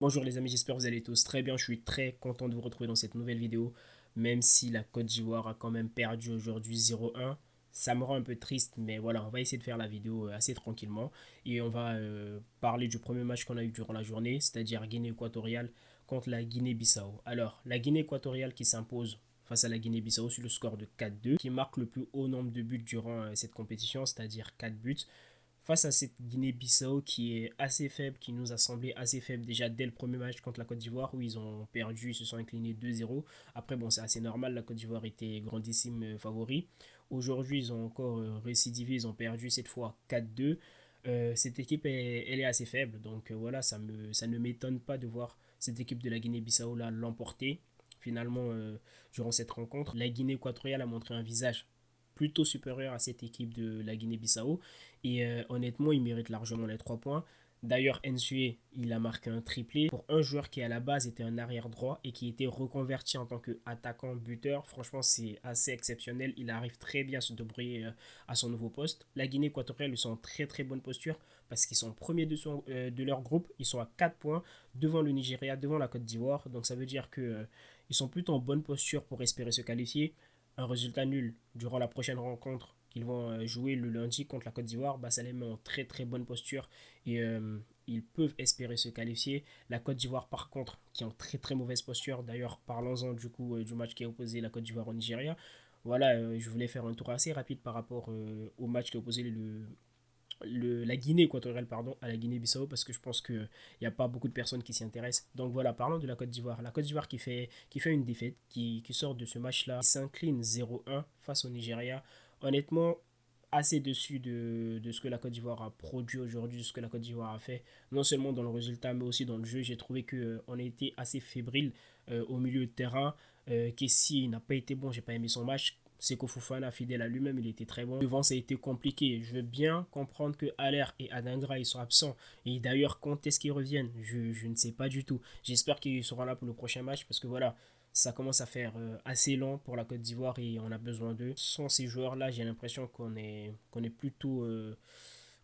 Bonjour les amis, j'espère que vous allez tous très bien. Je suis très content de vous retrouver dans cette nouvelle vidéo. Même si la Côte d'Ivoire a quand même perdu aujourd'hui 0-1, ça me rend un peu triste. Mais voilà, on va essayer de faire la vidéo assez tranquillement. Et on va parler du premier match qu'on a eu durant la journée, c'est-à-dire Guinée équatoriale contre la Guinée-Bissau. Alors, la Guinée équatoriale qui s'impose face à la Guinée-Bissau sur le score de 4-2, qui marque le plus haut nombre de buts durant cette compétition, c'est-à-dire 4 buts face à cette Guinée-Bissau qui est assez faible, qui nous a semblé assez faible déjà dès le premier match contre la Côte d'Ivoire où ils ont perdu, ils se sont inclinés 2-0. Après, bon, c'est assez normal, la Côte d'Ivoire était grandissime favori. Aujourd'hui, ils ont encore récidivé, ils ont perdu cette fois 4-2. Cette équipe, elle est assez faible, donc voilà, ça ne m'étonne pas de voir cette équipe de la Guinée-Bissau là l'emporter. Finalement, durant cette rencontre, la Guinée équatoriale a montré un visage plutôt supérieur à cette équipe de la Guinée-Bissau. Et honnêtement, il mérite largement les 3 points. D'ailleurs, Nsue, il a marqué un triplé pour un joueur qui à la base était un arrière droit et qui était reconverti en tant qu'attaquant buteur. Franchement, c'est assez exceptionnel. Il arrive très bien à se débrouiller à son nouveau poste. La Guinée équatoriale, ils sont en très très bonne posture parce qu'ils sont premiers de leur groupe. Ils sont à 4 points devant le Nigeria, devant la Côte d'Ivoire. Donc ça veut dire que ils sont plutôt en bonne posture pour espérer se qualifier. Un résultat nul durant la prochaine rencontre qu'ils vont jouer le lundi contre la Côte d'Ivoire, bah, ça les met en très très bonne posture et ils peuvent espérer se qualifier. La Côte d'Ivoire par contre, qui est en très très mauvaise posture, d'ailleurs parlons-en du coup du match qui a opposé la Côte d'Ivoire au Nigeria. Voilà, je voulais faire un tour assez rapide par rapport au match qui a opposé la Guinée équatoriale pardon, à la Guinée-Bissau parce que je pense qu'il n'y a pas beaucoup de personnes qui s'y intéressent. Donc voilà, parlons de la Côte d'Ivoire. La Côte d'Ivoire qui fait une défaite, qui sort de ce match-là, qui s'incline 0-1 face au Nigeria. Honnêtement, assez déçu de ce que la Côte d'Ivoire a produit aujourd'hui, de ce que la Côte d'Ivoire a fait, non seulement dans le résultat, mais aussi dans le jeu. J'ai trouvé qu'on a été assez fébrile au milieu de terrain. Kessie n'a pas été bon, j'ai pas aimé son match. Seko Fofana, fidèle à lui-même, il était très bon. Devant, ça a été compliqué. Je veux bien comprendre que Aller et Adingra, ils sont absents. Et d'ailleurs, quand est-ce qu'ils reviennent je ne sais pas du tout. J'espère qu'ils seront là pour le prochain match parce que voilà, ça commence à faire assez lent pour la Côte d'Ivoire et on a besoin d'eux. Sans ces joueurs-là, j'ai l'impression qu'on est plutôt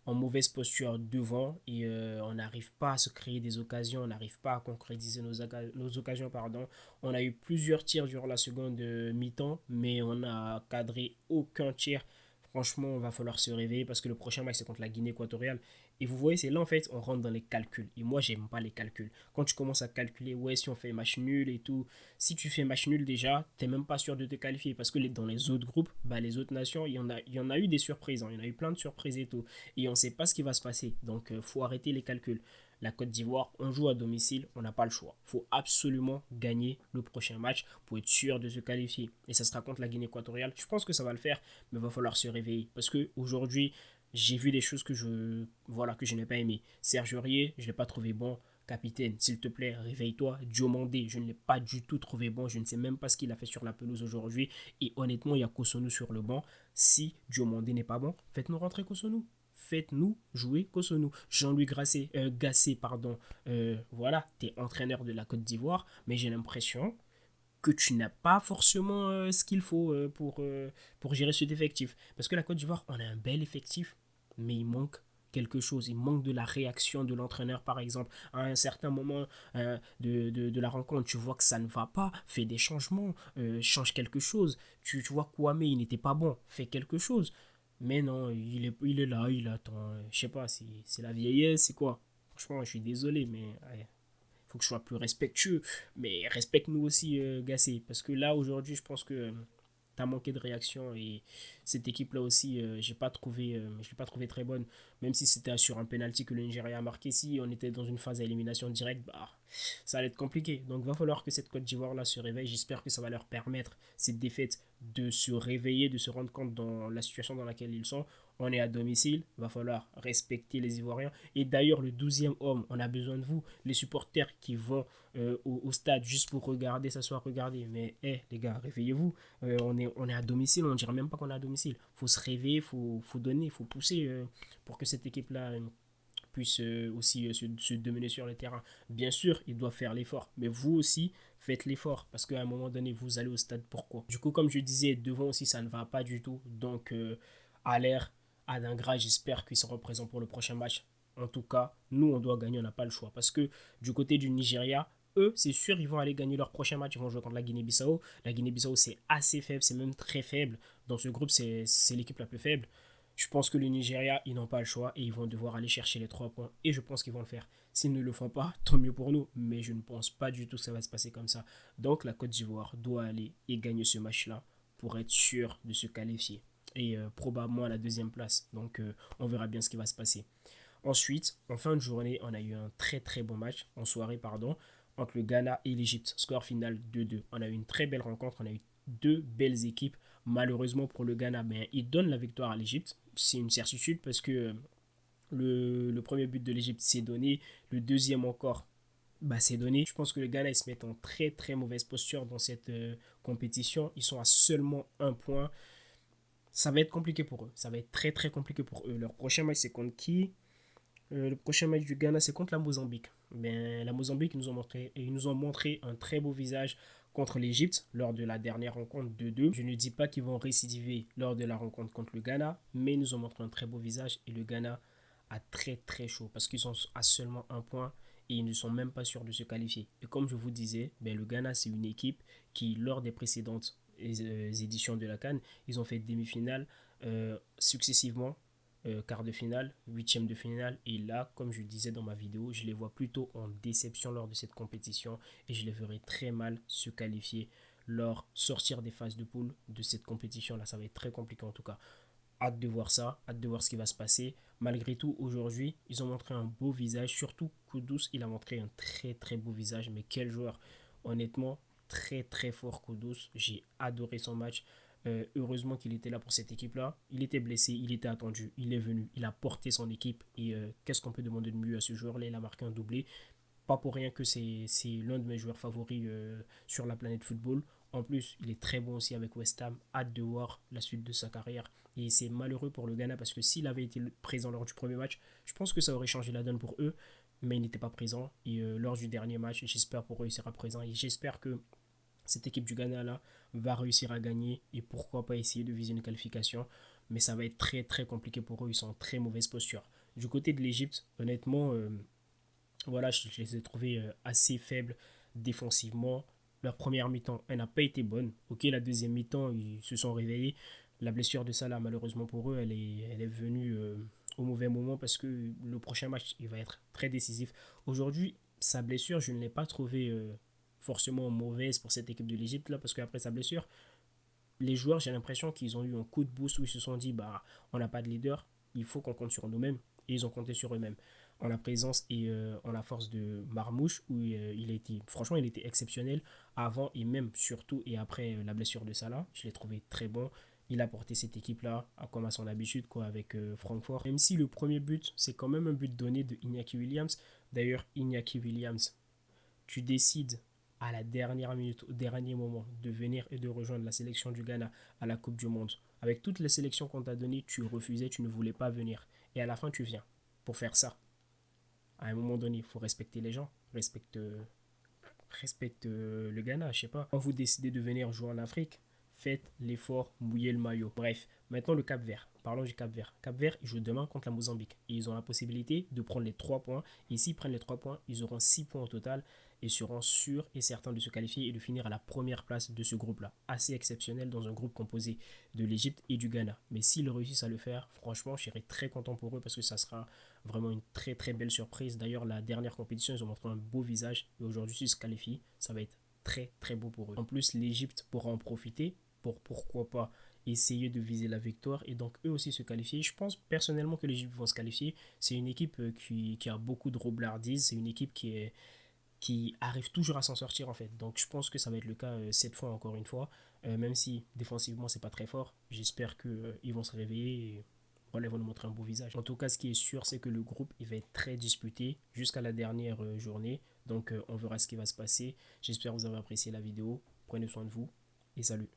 en mauvaise posture devant et on n'arrive pas à se créer des occasions, on n'arrive pas à concrétiser nos occasions. Pardon. On a eu plusieurs tirs durant la seconde mi-temps, mais on n'a cadré aucun tir. Franchement, il va falloir se réveiller parce que le prochain match, c'est contre la Guinée équatoriale. Et vous voyez, c'est là en fait, on rentre dans les calculs. Et moi, j'aime pas les calculs. Quand tu commences à calculer, ouais, si on fait match nul et tout, si tu fais match nul déjà, t'es même pas sûr de te qualifier. Parce que dans les autres groupes, bah, les autres nations, il y en a eu des surprises. Hein. Il y en a eu plein de surprises et tout. Et on ne sait pas ce qui va se passer. Donc, il faut arrêter les calculs. La Côte d'Ivoire, on joue à domicile, on n'a pas le choix. Il faut absolument gagner le prochain match pour être sûr de se qualifier. Et ça sera contre la Guinée équatoriale. Je pense que ça va le faire, mais il va falloir se réveiller. Parce qu'aujourd'hui, j'ai vu des choses que je n'ai pas aimé. Serge Aurier, je ne l'ai pas trouvé bon. Capitaine, s'il te plaît, réveille-toi. Diomandé, je ne l'ai pas du tout trouvé bon. Je ne sais même pas ce qu'il a fait sur la pelouse aujourd'hui. Et honnêtement, il y a Kosonou sur le banc. Si Diomandé n'est pas bon, faites-nous rentrer Kosonou. Faites-nous jouer Kosonou. Jean-Louis Gasset, pardon. Voilà, tu es entraîneur de la Côte d'Ivoire, mais j'ai l'impression que tu n'as pas forcément ce qu'il faut pour gérer cet effectif. Parce que la Côte d'Ivoire, on a un bel effectif, mais il manque quelque chose. Il manque de la réaction de l'entraîneur, par exemple. À un certain moment de la rencontre, tu vois que ça ne va pas, fais des changements, change quelque chose. Tu vois Kwame, il n'était pas bon, fais quelque chose. Mais non, il est là, il attend. Je sais pas, c'est la vieillesse, c'est quoi. Franchement, je suis désolé, mais ouais, faut que je sois plus respectueux. Mais respecte-nous aussi, Gassé. Parce que là, aujourd'hui, je pense que tu as manqué de réaction. Et cette équipe-là aussi, je l'ai pas trouvé très bonne. Même si c'était sur un penalty que le Nigeria a marqué. Si on était dans une phase à élimination directe, bah, ça allait être compliqué. Donc, il va falloir que cette Côte d'Ivoire-là se réveille. J'espère que ça va leur permettre, cette défaite, de se réveiller, de se rendre compte dans la situation dans laquelle ils sont. On est à domicile, il va falloir respecter les Ivoiriens. Et d'ailleurs, le 12e homme, on a besoin de vous. Les supporters qui vont au stade juste pour regarder, s'asseoir, regarder. Mais les gars, réveillez-vous. On est à domicile, on ne dirait même pas qu'on est à domicile. Il faut se réveiller, faut donner, il faut pousser pour que cette équipe-là puisse aussi se dominer sur le terrain. Bien sûr, ils doivent faire l'effort, mais vous aussi, faites l'effort, parce qu'à un moment donné, vous allez au stade. Pourquoi? Du coup, comme je disais, devant aussi, ça ne va pas du tout. Donc, à l'air, à Dingra, j'espère qu'ils seront présents pour le prochain match. En tout cas, nous, on doit gagner, on n'a pas le choix. Parce que du côté du Nigeria, eux, c'est sûr, ils vont aller gagner leur prochain match. Ils vont jouer contre la Guinée-Bissau. La Guinée-Bissau, c'est assez faible, c'est même très faible. Dans ce groupe, c'est l'équipe la plus faible. Je pense que le Nigeria, ils n'ont pas le choix et ils vont devoir aller chercher les 3 points. Et je pense qu'ils vont le faire. S'ils ne le font pas, tant mieux pour nous. Mais je ne pense pas du tout que ça va se passer comme ça. Donc la Côte d'Ivoire doit aller et gagner ce match-là pour être sûr de se qualifier. Et probablement à la deuxième place. Donc on verra bien ce qui va se passer. Ensuite, en fin de journée, on a eu un très très bon match, en soirée pardon, entre le Ghana et l'Égypte. Score final 2-2. On a eu une très belle rencontre, on a eu deux belles équipes. Malheureusement pour le Ghana, ben, il donne la victoire à l'Égypte. C'est une certitude parce que le premier but de l'Égypte s'est donné, le deuxième encore c'est donné. Je pense que le Ghana ils se mettent en très très mauvaise posture dans cette compétition. Ils sont à seulement un point. Ça va être compliqué pour eux. Ça va être très très compliqué pour eux. Leur prochain match c'est contre qui? Le prochain match du Ghana, c'est contre la Mozambique. Ben, la Mozambique, ils nous ont montré un très beau visage contre l'Égypte lors de la dernière rencontre 2-2. Je ne dis pas qu'ils vont récidiver lors de la rencontre contre le Ghana, mais ils nous ont montré un très beau visage et le Ghana a très très chaud parce qu'ils sont à seulement un point et ils ne sont même pas sûrs de se qualifier. Et comme je vous disais, ben, le Ghana, c'est une équipe qui, lors des précédentes éditions de la CAN, ils ont fait demi-finale successivement quart de finale, huitième de finale. Et là, comme je le disais dans ma vidéo, je les vois plutôt en déception lors de cette compétition et je les verrai très mal se qualifier lors sortir des phases de poule de cette compétition. Là, ça va être très compliqué en tout cas. Hâte de voir ça, hâte de voir ce qui va se passer. Malgré tout, aujourd'hui, ils ont montré un beau visage. Surtout, Kudus, il a montré un très très beau visage. Mais quel joueur! Honnêtement, très très fort Kudus. J'ai adoré son match. Heureusement qu'il était là pour cette équipe-là. Il était blessé, il était attendu, il est venu, il a porté son équipe. Et qu'est-ce qu'on peut demander de mieux à ce joueur-là? Il a marqué un doublé. Pas pour rien que c'est l'un de mes joueurs favoris sur la planète football. En plus, il est très bon aussi avec West Ham. Hâte de voir la suite de sa carrière. Et c'est malheureux pour le Ghana parce que s'il avait été présent lors du premier match, je pense que ça aurait changé la donne pour eux. Mais il n'était pas présent. Et lors du dernier match, j'espère pour eux, il sera présent. Et j'espère que cette équipe du Ghana là va réussir à gagner et pourquoi pas essayer de viser une qualification. Mais ça va être très très compliqué pour eux. Ils sont en très mauvaise posture. Du côté de l'Égypte, honnêtement, voilà, je les ai trouvés assez faibles défensivement. Leur première mi-temps, elle n'a pas été bonne. Ok, la deuxième mi-temps, ils se sont réveillés. La blessure de Salah, malheureusement pour eux, elle est venue au mauvais moment parce que le prochain match, il va être très décisif. Aujourd'hui, sa blessure, je ne l'ai pas trouvée forcément mauvaise pour cette équipe de l'Égypte là, parce qu'après sa blessure, les joueurs, j'ai l'impression qu'ils ont eu un coup de boost où ils se sont dit, bah, on n'a pas de leader, il faut qu'on compte sur nous-mêmes. Et ils ont compté sur eux-mêmes. En la présence et en la force de Marmouche, où il a été, franchement, il était exceptionnel avant et même surtout et après la blessure de Salah. Je l'ai trouvé très bon. Il a porté cette équipe-là, comme à son habitude, quoi, avec Francfort. Même si le premier but, c'est quand même un but donné de Iñaki Williams. D'ailleurs, Iñaki Williams, tu décides à la dernière minute, au dernier moment, de venir et de rejoindre la sélection du Ghana à la Coupe du Monde. Avec toutes les sélections qu'on t'a données, tu refusais, tu ne voulais pas venir. Et à la fin, tu viens pour faire ça. À un moment donné, il faut respecter les gens. Respecte le Ghana, je sais pas. Quand vous décidez de venir jouer en Afrique, faites l'effort, mouillez le maillot. Bref, maintenant le Cap Vert. Parlons du Cap Vert. Cap Vert, ils jouent demain contre la Mozambique. Et ils ont la possibilité de prendre les 3 points. Et s'ils prennent les 3 points, ils auront 6 points au total et seront sûrs et certains de se qualifier et de finir à la première place de ce groupe-là. Assez exceptionnel dans un groupe composé de l'Égypte et du Ghana. Mais s'ils réussissent à le faire, franchement, je serais très content pour eux parce que ça sera vraiment une très très belle surprise. D'ailleurs, la dernière compétition, ils ont montré un beau visage et aujourd'hui, s'ils se qualifient, ça va être très très beau pour eux. En plus, l'Égypte pourra en profiter pour pourquoi pas essayer de viser la victoire et donc eux aussi se qualifier. Je pense personnellement que l'Égypte vont se qualifier. C'est une équipe qui a beaucoup de roublardise, c'est une équipe qui arrive toujours à s'en sortir en fait. Donc je pense que ça va être le cas cette fois encore une fois. Même si défensivement c'est pas très fort, j'espère qu'ils vont se réveiller et voilà, ils vont nous montrer un beau visage. En tout cas, ce qui est sûr, c'est que le groupe il va être très disputé jusqu'à la dernière journée. Donc on verra ce qui va se passer. J'espère que vous avez apprécié la vidéo. Prenez soin de vous et salut.